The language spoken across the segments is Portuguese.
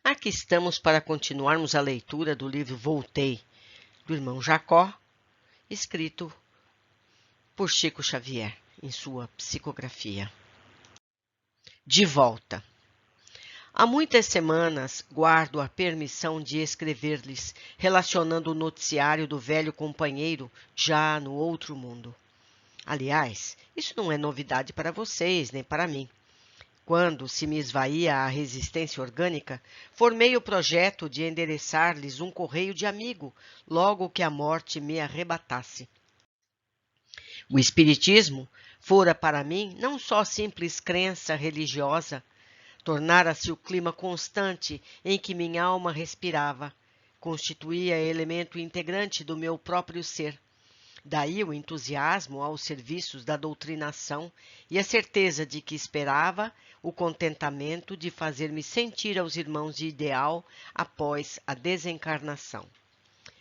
Aqui estamos para continuarmos a leitura do livro Voltei, do irmão Jacó, escrito por Chico Xavier, em sua psicografia. De volta. Há muitas semanas guardo a permissão de escrever-lhes, relacionando o noticiário do velho companheiro já no outro mundo. Aliás, isso não é novidade para vocês, nem para mim. Quando se me esvaía a resistência orgânica, formei o projeto de endereçar-lhes um correio de amigo, logo que a morte me arrebatasse. O espiritismo fora para mim não só simples crença religiosa, tornara-se o clima constante em que minha alma respirava, constituía elemento integrante do meu próprio ser. Daí o entusiasmo aos serviços da doutrinação e a certeza de que esperava o contentamento de fazer-me sentir aos irmãos de ideal após a desencarnação.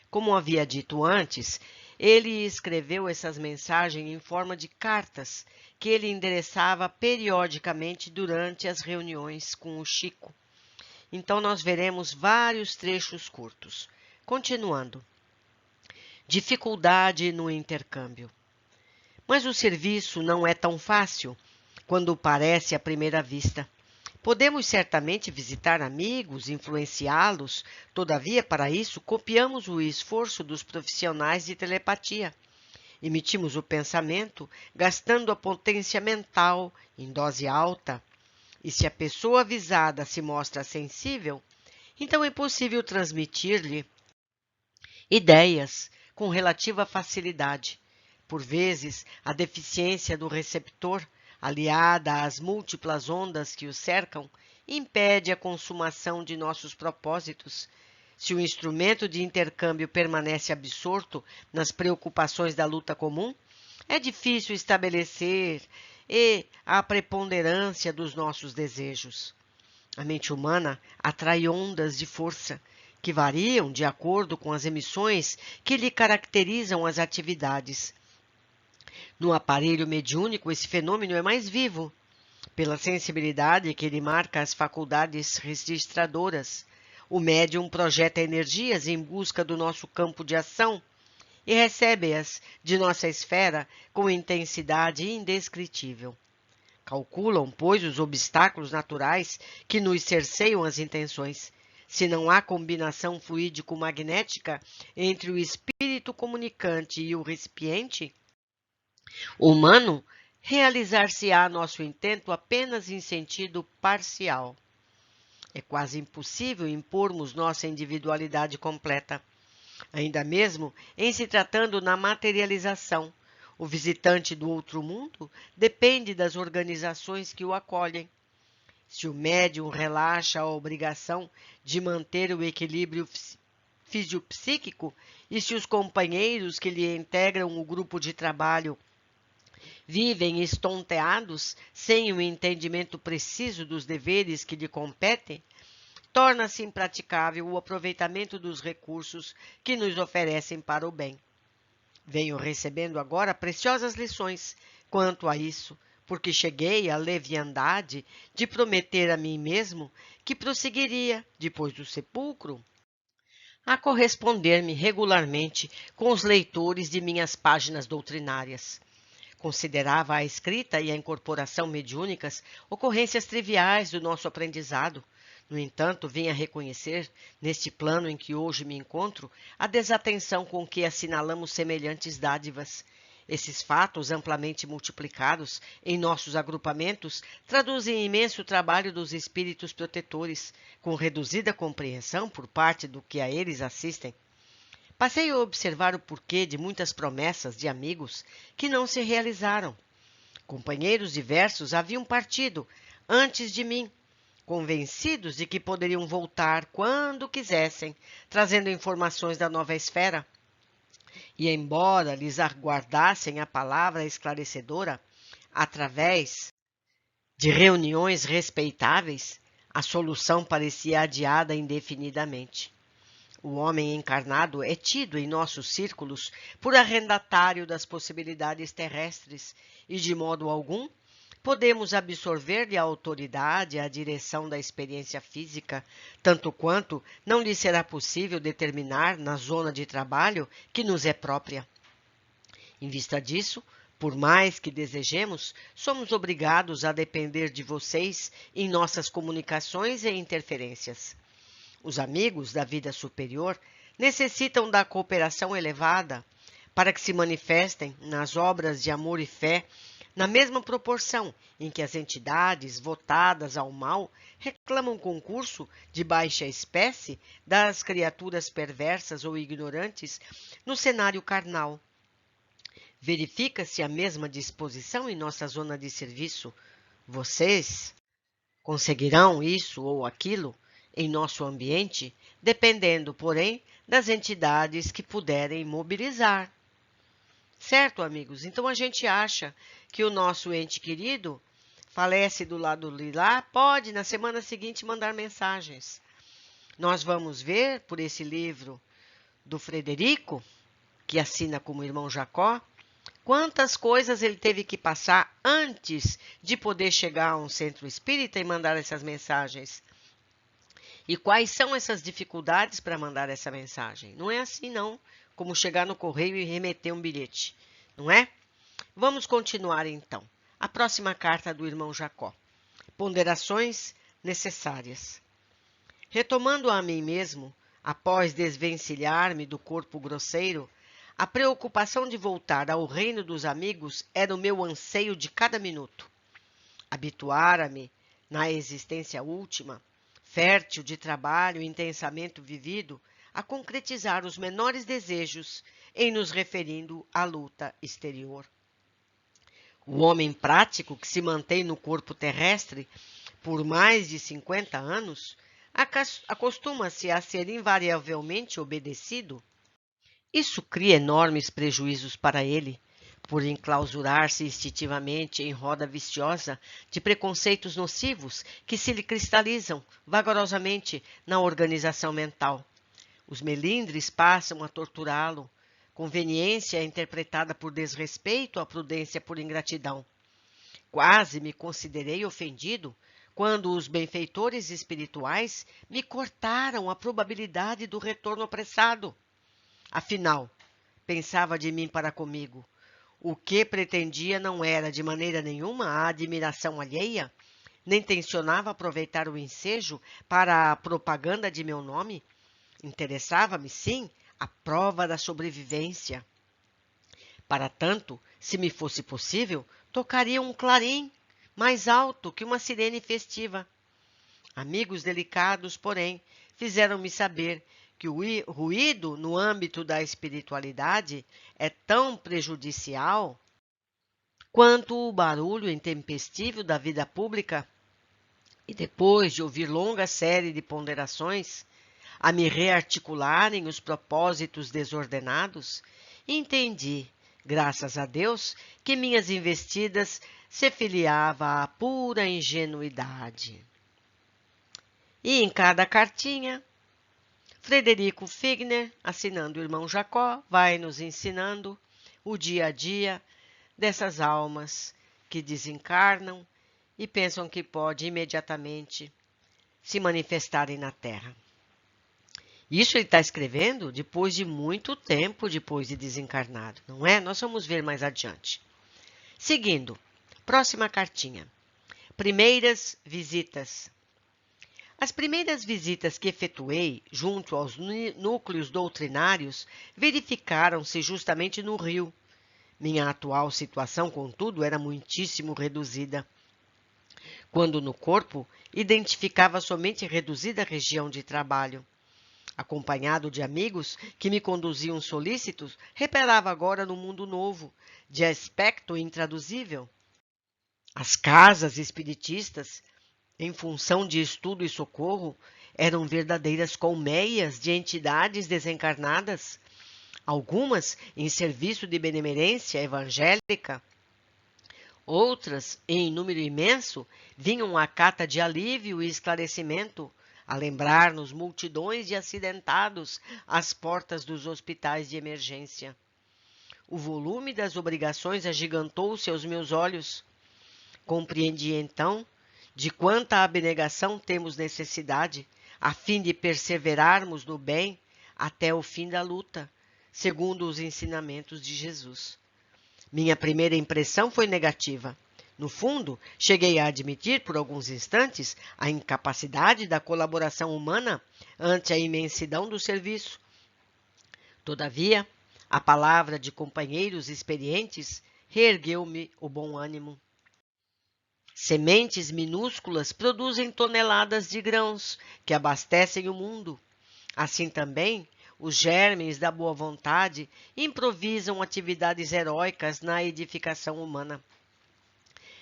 Como havia dito antes, ele escreveu essas mensagens em forma de cartas que ele endereçava periodicamente durante as reuniões com o Chico. Então nós veremos vários trechos curtos. Continuando. Dificuldade no intercâmbio. Mas o serviço não é tão fácil quando parece à primeira vista. Podemos certamente visitar amigos, influenciá-los, todavia, para isso, copiamos o esforço dos profissionais de telepatia. Emitimos o pensamento, gastando a potência mental em dose alta. E se a pessoa avisada se mostra sensível, então é possível transmitir-lhe ideias com relativa facilidade. Por vezes, a deficiência do receptor, aliada às múltiplas ondas que o cercam, impede a consumação de nossos propósitos. Se o instrumento de intercâmbio permanece absorto nas preocupações da luta comum, é difícil estabelecer a preponderância dos nossos desejos. A mente humana atrai ondas de força, que variam de acordo com as emissões que lhe caracterizam as atividades. No aparelho mediúnico, esse fenômeno é mais vivo, pela sensibilidade que lhe marca as faculdades registradoras. O médium projeta energias em busca do nosso campo de ação e recebe-as de nossa esfera com intensidade indescritível. Calculam, pois, os obstáculos naturais que nos cerceiam as intenções. Se não há combinação fluídico-magnética entre o espírito comunicante e o recipiente humano, realizar-se-á nosso intento apenas em sentido parcial. É quase impossível impormos nossa individualidade completa, ainda mesmo em se tratando na materialização. O visitante do outro mundo depende das organizações que o acolhem. Se o médium relaxa a obrigação de manter o equilíbrio fisiopsíquico e se os companheiros que lhe integram o grupo de trabalho vivem estonteados sem o entendimento preciso dos deveres que lhe competem, torna-se impraticável o aproveitamento dos recursos que nos oferecem para o bem. Venho recebendo agora preciosas lições quanto a isso, porque cheguei à leviandade de prometer a mim mesmo que prosseguiria, depois do sepulcro, a corresponder-me regularmente com os leitores de minhas páginas doutrinárias. Considerava a escrita e a incorporação mediúnicas ocorrências triviais do nosso aprendizado. No entanto, vim a reconhecer, neste plano em que hoje me encontro, a desatenção com que assinalamos semelhantes dádivas. Esses fatos, amplamente multiplicados em nossos agrupamentos, traduzem imenso trabalho dos espíritos protetores, com reduzida compreensão por parte do que a eles assistem. Passei a observar o porquê de muitas promessas de amigos que não se realizaram. Companheiros diversos haviam partido antes de mim, convencidos de que poderiam voltar quando quisessem, trazendo informações da nova esfera. E embora lhes aguardassem a palavra esclarecedora, através de reuniões respeitáveis, a solução parecia adiada indefinidamente. O homem encarnado é tido em nossos círculos por arrendatário das possibilidades terrestres e, de modo algum, podemos absorver-lhe a autoridade e a direção da experiência física, tanto quanto não lhe será possível determinar na zona de trabalho que nos é própria. Em vista disso, por mais que desejemos, somos obrigados a depender de vocês em nossas comunicações e interferências. Os amigos da vida superior necessitam da cooperação elevada para que se manifestem nas obras de amor e fé na mesma proporção em que as entidades votadas ao mal reclamam concurso de baixa espécie das criaturas perversas ou ignorantes no cenário carnal. Verifica-se a mesma disposição em nossa zona de serviço. Vocês conseguirão isso ou aquilo em nosso ambiente, dependendo, porém, das entidades que puderem mobilizar. Certo, amigos? Então a gente acha que o nosso ente querido falece do lado de lá, pode na semana seguinte mandar mensagens. Nós vamos ver por esse livro do Frederico, que assina como irmão Jacó, quantas coisas ele teve que passar antes de poder chegar a um centro espírita e mandar essas mensagens. E quais são essas dificuldades para mandar essa mensagem? Não é assim, não, como chegar no correio e remeter um bilhete, não é? Vamos continuar, então. A próxima carta do irmão Jacó. Ponderações necessárias. Retomando a mim mesmo, após desvencilhar-me do corpo grosseiro, a preocupação de voltar ao reino dos amigos era o meu anseio de cada minuto. Habituara-me, na existência última, fértil de trabalho e intensamento vivido, a concretizar os menores desejos em nos referindo à luta exterior. O homem prático que se mantém no corpo terrestre por mais de 50 anos acostuma-se a ser invariavelmente obedecido. Isso cria enormes prejuízos para ele, por enclausurar-se instintivamente em roda viciosa de preconceitos nocivos que se lhe cristalizam vagarosamente na organização mental. Os melindres passam a torturá-lo. Conveniência é interpretada por desrespeito, a prudência por ingratidão. Quase me considerei ofendido quando os benfeitores espirituais me cortaram a probabilidade do retorno apressado. Afinal, pensava de mim para comigo, o que pretendia não era de maneira nenhuma a admiração alheia, nem tencionava aproveitar o ensejo para a propaganda de meu nome. Interessava-me, sim, a prova da sobrevivência. Para tanto, se me fosse possível, tocaria um clarim mais alto que uma sirene festiva. Amigos delicados, porém, fizeram-me saber que o ruído no âmbito da espiritualidade é tão prejudicial quanto o barulho intempestivo da vida pública. E depois de ouvir longa série de ponderações, a me rearticularem os propósitos desordenados, entendi, graças a Deus, que minhas investidas se filiava à pura ingenuidade. E em cada cartinha, Frederico Figner, assinando o irmão Jacó, vai nos ensinando o dia a dia dessas almas que desencarnam e pensam que pode imediatamente se manifestarem na Terra. Isso ele está escrevendo depois de muito tempo depois de desencarnado, não é? Nós vamos ver mais adiante. Seguindo, próxima cartinha. Primeiras visitas. As primeiras visitas que efetuei junto aos núcleos doutrinários verificaram-se justamente no Rio. Minha atual situação, contudo, era muitíssimo reduzida. Quando no corpo, identificava somente reduzida região de trabalho. Acompanhado de amigos que me conduziam solícitos, reparava agora no mundo novo, de aspecto intraduzível. As casas espiritistas, em função de estudo e socorro, eram verdadeiras colmeias de entidades desencarnadas, algumas em serviço de benemerência evangélica, outras, em número imenso, vinham à cata de alívio e esclarecimento, a lembrar-nos multidões de acidentados às portas dos hospitais de emergência. O volume das obrigações agigantou-se aos meus olhos. Compreendi então de quanta abnegação temos necessidade, a fim de perseverarmos no bem até o fim da luta, segundo os ensinamentos de Jesus. Minha primeira impressão foi negativa. No fundo, cheguei a admitir por alguns instantes a incapacidade da colaboração humana ante a imensidão do serviço. Todavia, a palavra de companheiros experientes reergueu-me o bom ânimo. Sementes minúsculas produzem toneladas de grãos que abastecem o mundo. Assim também, os germes da boa vontade improvisam atividades heróicas na edificação humana.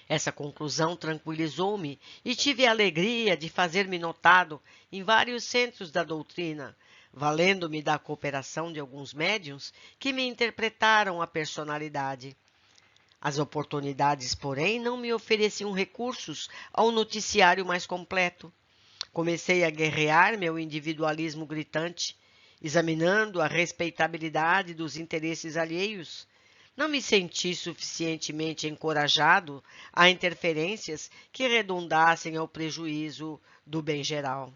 Essa conclusão tranquilizou-me e tive a alegria de fazer-me notado em vários centros da doutrina, valendo-me da cooperação de alguns médiuns que me interpretaram a personalidade. As oportunidades, porém, não me ofereciam recursos ao noticiário mais completo. Comecei a guerrear meu individualismo gritante, examinando a respeitabilidade dos interesses alheios. Não me senti suficientemente encorajado a interferências que redundassem ao prejuízo do bem geral.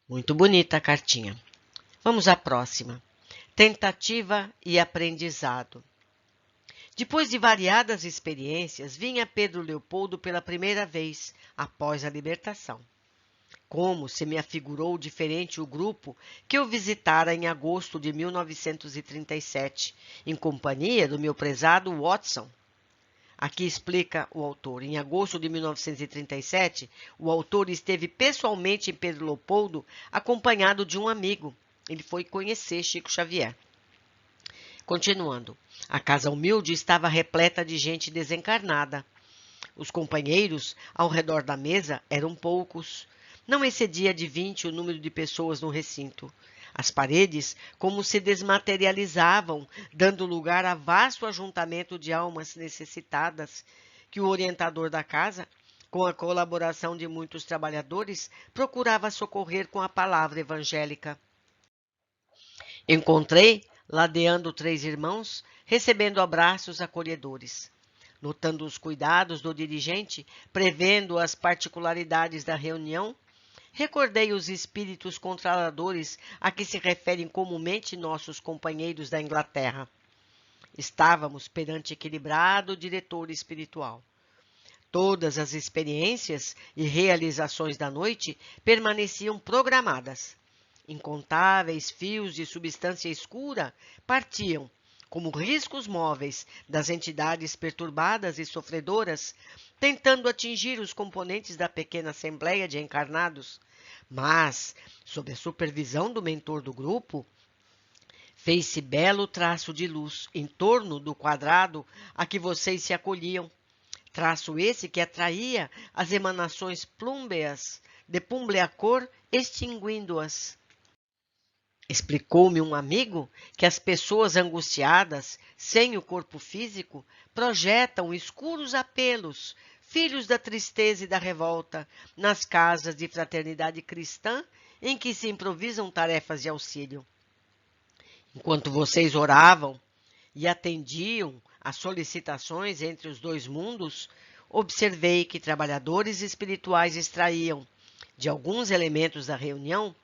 Muito bonita a cartinha. Vamos à próxima. Tentativa e aprendizado. Depois de variadas experiências, vinha Pedro Leopoldo pela primeira vez, após a libertação. Como se me afigurou diferente o grupo que eu visitara em agosto de 1937, em companhia do meu prezado Watson. Aqui explica o autor. Em agosto de 1937, o autor esteve pessoalmente em Pedro Leopoldo, acompanhado de um amigo. Ele foi conhecer Chico Xavier. Continuando, a casa humilde estava repleta de gente desencarnada. Os companheiros ao redor da mesa eram poucos. Não excedia de 20 o número de pessoas no recinto. As paredes como se desmaterializavam, dando lugar a vasto ajuntamento de almas necessitadas, que o orientador da casa, com a colaboração de muitos trabalhadores, procurava socorrer com a palavra evangélica. Encontrei ladeando 3 irmãos, recebendo abraços acolhedores. Notando os cuidados do dirigente, prevendo as particularidades da reunião, recordei os espíritos controladores a que se referem comumente nossos companheiros da Inglaterra. Estávamos perante equilibrado diretor espiritual. Todas as experiências e realizações da noite permaneciam programadas. Incontáveis fios de substância escura partiam, como riscos móveis das entidades perturbadas e sofredoras, tentando atingir os componentes da pequena assembleia de encarnados. Mas, sob a supervisão do mentor do grupo, fez-se belo traço de luz em torno do quadrado a que vocês se acolhiam. Traço esse que atraía as emanações plúmbeas, de púmblea cor, extinguindo-as. Explicou-me um amigo que as pessoas angustiadas, sem o corpo físico, projetam escuros apelos, filhos da tristeza e da revolta, nas casas de fraternidade cristã em que se improvisam tarefas de auxílio. Enquanto vocês oravam e atendiam às solicitações entre os 2 mundos, observei que trabalhadores espirituais extraíam, de alguns elementos da reunião,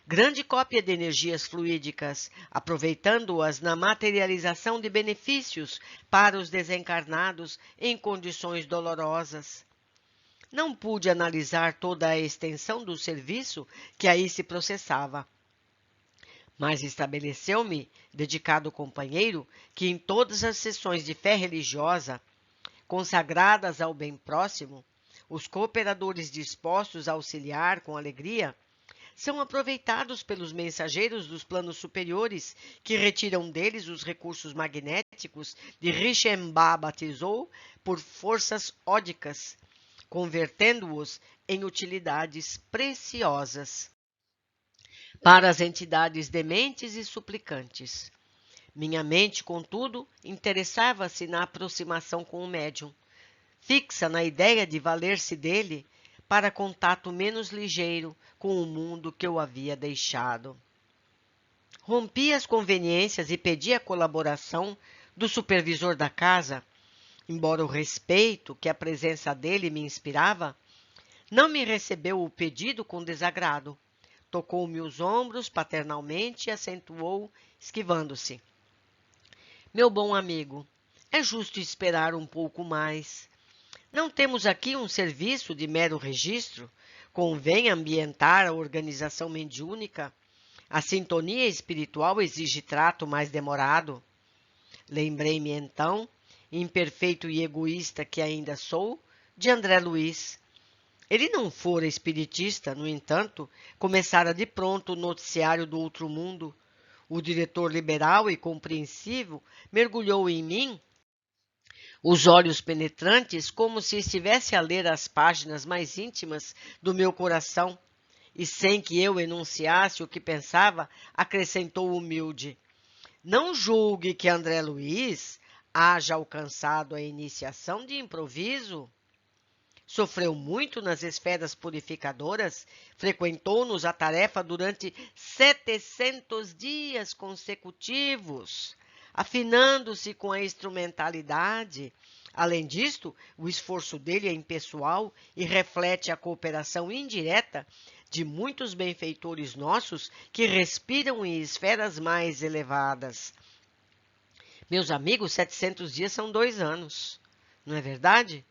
grande cópia de energias fluídicas, aproveitando-as na materialização de benefícios para os desencarnados em condições dolorosas. Não pude analisar toda a extensão do serviço que aí se processava, mas estabeleceu-me, dedicado companheiro, que em todas as sessões de fé religiosa, consagradas ao bem próximo, os cooperadores dispostos a auxiliar com alegria, são aproveitados pelos mensageiros dos planos superiores, que retiram deles os recursos magnéticos de Richemba batizou por forças ódicas, convertendo-os em utilidades preciosas para as entidades dementes e suplicantes. Minha mente, contudo, interessava-se na aproximação com o médium, fixa na ideia de valer-se dele para contato menos ligeiro com o mundo que eu havia deixado. Rompi as conveniências e pedi a colaboração do supervisor da casa, embora o respeito que a presença dele me inspirava, não me recebeu o pedido com desagrado. Tocou-me os ombros paternalmente e acentuou, esquivando-se. Meu bom amigo, é justo esperar um pouco mais. Não temos aqui um serviço de mero registro? Convém ambientar a organização mediúnica? A sintonia espiritual exige trato mais demorado. Lembrei-me então, imperfeito e egoísta que ainda sou, de André Luiz. Ele não fora espiritista, no entanto, começara de pronto o noticiário do outro mundo. O diretor liberal e compreensivo mergulhou em mim os olhos penetrantes como se estivesse a ler as páginas mais íntimas do meu coração, e sem que eu enunciasse o que pensava, acrescentou humilde: não julgue que André Luiz haja alcançado a iniciação de improviso. Sofreu muito nas esferas purificadoras, frequentou-nos a tarefa durante 700 dias consecutivos, afinando-se com a instrumentalidade. Além disto, o esforço dele é impessoal e reflete a cooperação indireta de muitos benfeitores nossos que respiram em esferas mais elevadas. Meus amigos, 700 dias são 2 anos, não é verdade?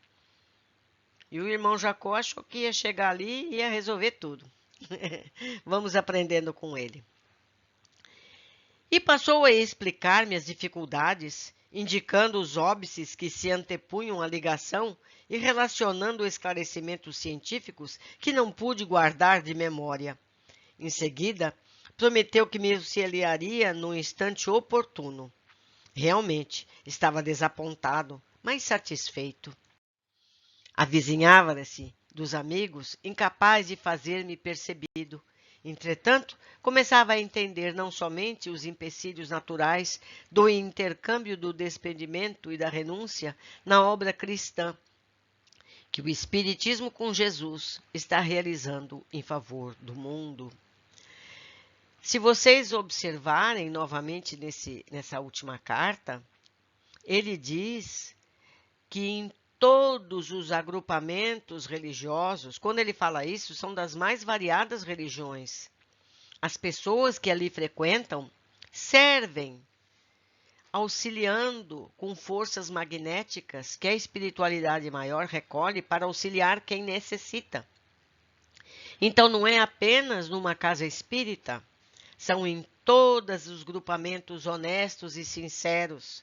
E o irmão Jacó achou que ia chegar ali e ia resolver tudo. Vamos aprendendo com ele. E passou a explicar-me as dificuldades, indicando os óbices que se antepunham à ligação e relacionando esclarecimentos científicos que não pude guardar de memória. Em seguida, prometeu que me auxiliaria no instante oportuno. Realmente, estava desapontado, mas satisfeito. Avizinhava-se dos amigos, incapaz de fazer-me percebido. Entretanto, começava a entender não somente os empecilhos naturais do intercâmbio do despedimento e da renúncia na obra cristã, que o Espiritismo com Jesus está realizando em favor do mundo. Se vocês observarem novamente nessa última carta, ele diz que em todos os agrupamentos religiosos, quando ele fala isso, são das mais variadas religiões. As pessoas que ali frequentam servem, auxiliando com forças magnéticas que a espiritualidade maior recolhe para auxiliar quem necessita. Então, não é apenas numa casa espírita, são em todos os grupamentos honestos e sinceros,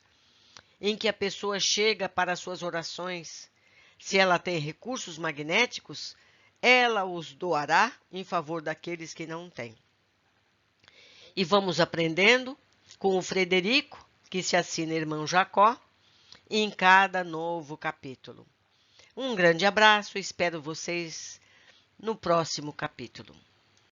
em que a pessoa chega para suas orações. Se ela tem recursos magnéticos, ela os doará em favor daqueles que não têm. E vamos aprendendo com o Frederico, que se assina Irmão Jacó, em cada novo capítulo. Um grande abraço, espero vocês no próximo capítulo.